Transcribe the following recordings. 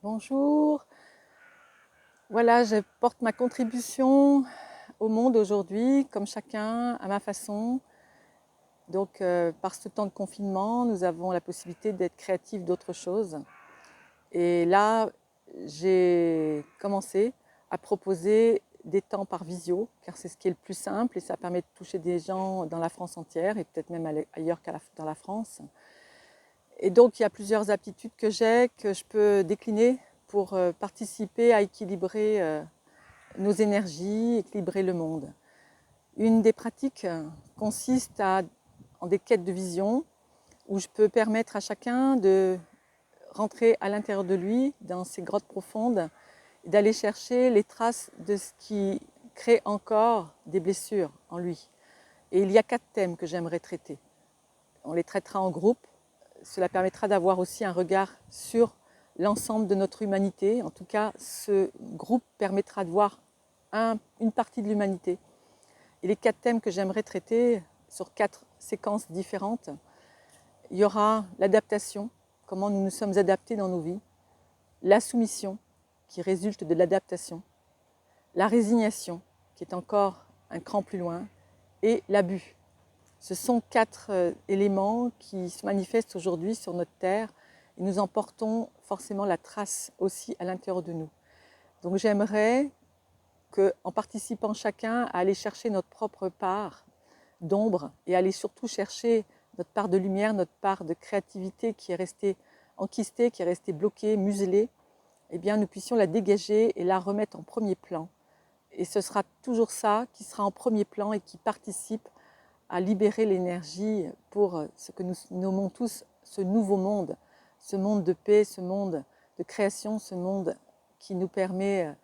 Bonjour, voilà, je porte ma contribution au monde aujourd'hui, comme chacun, à ma façon. Donc, par ce temps de confinement, nous avons la possibilité d'être créatifs d'autres choses. Et là, j'ai commencé à proposer des temps par visio, car c'est ce qui est le plus simple et ça permet de toucher des gens dans la France entière et peut-être même ailleurs dans la France. Et donc, il y a plusieurs aptitudes que j'ai, que je peux décliner pour participer à équilibrer nos énergies, équilibrer le monde. Une des pratiques consiste en des quêtes de vision, où je peux permettre à chacun de rentrer à l'intérieur de lui, dans ses grottes profondes, et d'aller chercher les traces de ce qui crée encore des blessures en lui. Et il y a 4 thèmes que j'aimerais traiter. On les traitera en groupe. Cela permettra d'avoir aussi un regard sur l'ensemble de notre humanité. En tout cas, ce groupe permettra de voir une partie de l'humanité. Et les 4 thèmes que j'aimerais traiter sur 4 séquences différentes, il y aura l'adaptation, comment nous nous sommes adaptés dans nos vies, la soumission qui résulte de l'adaptation, la résignation qui est encore un cran plus loin, et l'abus. Ce sont 4 éléments qui se manifestent aujourd'hui sur notre Terre et nous en portons forcément la trace aussi à l'intérieur de nous. Donc j'aimerais qu'en participant chacun à aller chercher notre propre part d'ombre et aller surtout chercher notre part de lumière, notre part de créativité qui est restée enquistée, qui est restée bloquée, muselée, eh bien nous puissions la dégager et la remettre en premier plan. Et ce sera toujours ça qui sera en premier plan et qui participe à libérer l'énergie pour ce que nous nommons tous ce nouveau monde, ce monde de paix, ce monde de création, ce monde qui nous permet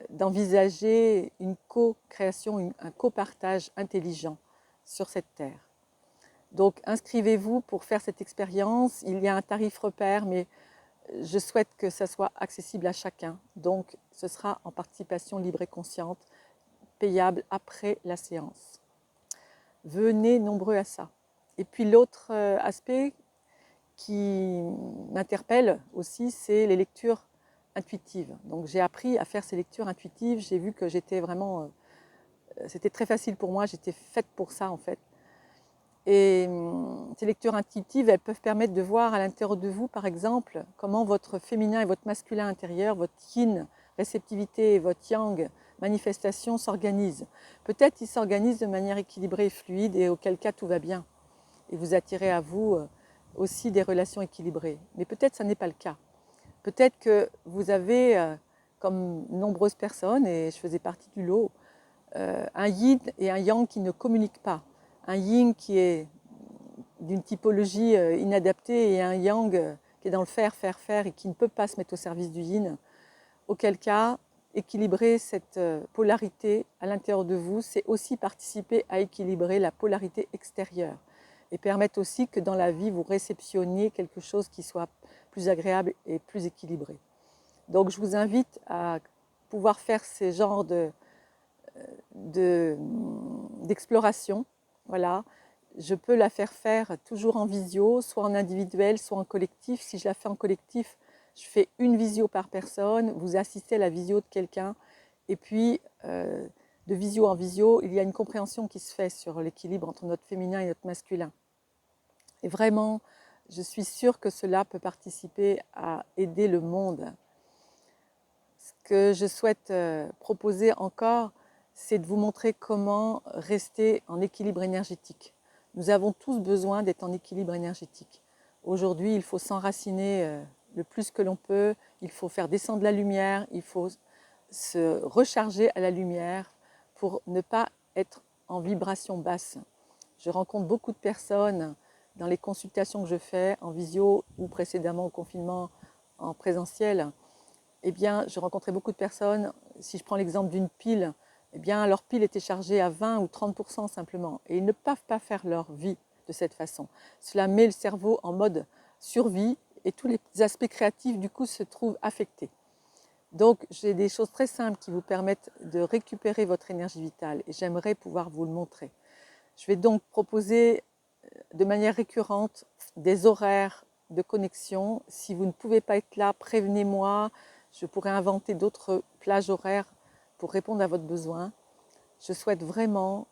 d'envisager une co-création, un copartage intelligent sur cette terre. Donc inscrivez-vous pour faire cette expérience. Il y a un tarif repère, mais je souhaite que ça soit accessible à chacun. Donc ce sera en participation libre et consciente, payable après la séance. Venez nombreux à ça. Et puis l'autre aspect qui m'interpelle aussi, c'est les lectures intuitives. Donc j'ai appris à faire ces lectures intuitives. J'ai vu que j'étais vraiment, c'était très facile pour moi. J'étais faite pour ça en fait. Et ces lectures intuitives, elles peuvent permettre de voir à l'intérieur de vous, par exemple, comment votre féminin et votre masculin intérieur, votre yin, réceptivité, et votre yang, manifestation, s'organisent. Peut-être ils s'organisent de manière équilibrée et fluide, et auquel cas tout va bien. Et vous attirez à vous aussi des relations équilibrées. Mais peut-être ça n'est pas le cas. Peut-être que vous avez, comme nombreuses personnes, et je faisais partie du lot, un yin et un yang qui ne communiquent pas. Un yin qui est d'une typologie inadaptée et un yang qui est dans le faire, faire, faire et qui ne peut pas se mettre au service du yin. Auquel cas, équilibrer cette polarité à l'intérieur de vous, c'est aussi participer à équilibrer la polarité extérieure et permettre aussi que dans la vie, vous réceptionniez quelque chose qui soit plus agréable et plus équilibré. Donc je vous invite à pouvoir faire ces genres d'exploration. Voilà. Je peux la faire toujours en visio, soit en individuel, soit en collectif. Si je la fais en collectif, je fais une visio par personne, vous assistez à la visio de quelqu'un, et puis de visio en visio, il y a une compréhension qui se fait sur l'équilibre entre notre féminin et notre masculin. Et vraiment, je suis sûre que cela peut participer à aider le monde. Ce que je souhaite proposer encore, c'est de vous montrer comment rester en équilibre énergétique. Nous avons tous besoin d'être en équilibre énergétique. Aujourd'hui, il faut s'enraciner le plus que l'on peut, il faut faire descendre la lumière, il faut se recharger à la lumière pour ne pas être en vibration basse. Je rencontre beaucoup de personnes dans les consultations que je fais en visio ou précédemment au confinement en présentiel. Eh bien, je rencontrais beaucoup de personnes, si je prends l'exemple d'une pile, eh bien, leur pile était chargée à 20 ou 30% simplement. Et ils ne peuvent pas faire leur vie de cette façon. Cela met le cerveau en mode survie et tous les aspects créatifs, du coup, se trouvent affectés. Donc, j'ai des choses très simples qui vous permettent de récupérer votre énergie vitale et j'aimerais pouvoir vous le montrer. Je vais donc proposer de manière récurrente des horaires de connexion. Si vous ne pouvez pas être là, prévenez-moi. Je pourrais inventer d'autres plages horaires pour répondre à votre besoin. Je souhaite vraiment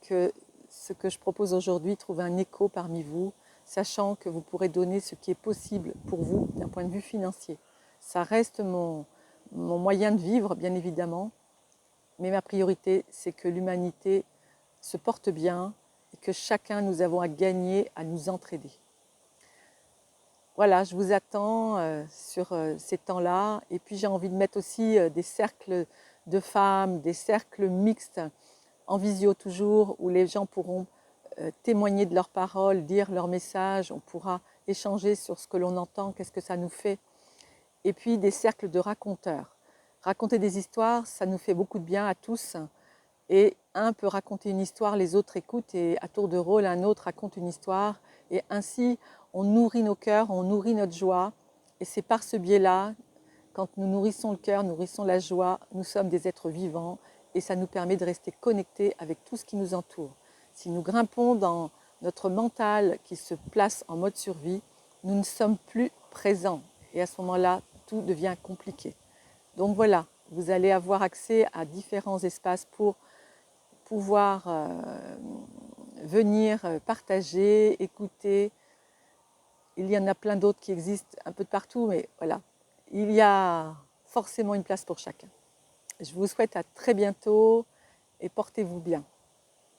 que ce que je propose aujourd'hui trouve un écho parmi vous, sachant que vous pourrez donner ce qui est possible pour vous d'un point de vue financier. Ça reste mon moyen de vivre, bien évidemment, mais ma priorité, c'est que l'humanité se porte bien et que chacun, nous avons à gagner à nous entraider. Voilà, je vous attends sur ces temps-là. Et puis j'ai envie de mettre aussi des cercles de femmes, des cercles mixtes, en visio toujours, où les gens pourront témoigner de leurs paroles, dire leurs messages, on pourra échanger sur ce que l'on entend, qu'est-ce que ça nous fait. Et puis des cercles de raconteurs. Raconter des histoires, ça nous fait beaucoup de bien à tous. Et un peut raconter une histoire, les autres écoutent, et à tour de rôle, un autre raconte une histoire. Et ainsi, on nourrit nos cœurs, on nourrit notre joie. Et c'est par ce biais-là, quand nous nourrissons le cœur, nourrissons la joie, nous sommes des êtres vivants et ça nous permet de rester connectés avec tout ce qui nous entoure. Si nous grimpons dans notre mental qui se place en mode survie, nous ne sommes plus présents. Et à ce moment-là, tout devient compliqué. Donc voilà, vous allez avoir accès à différents espaces pour pouvoir venir partager, écouter. Il y en a plein d'autres qui existent un peu de partout, mais voilà, il y a forcément une place pour chacun. Je vous souhaite à très bientôt et portez-vous bien.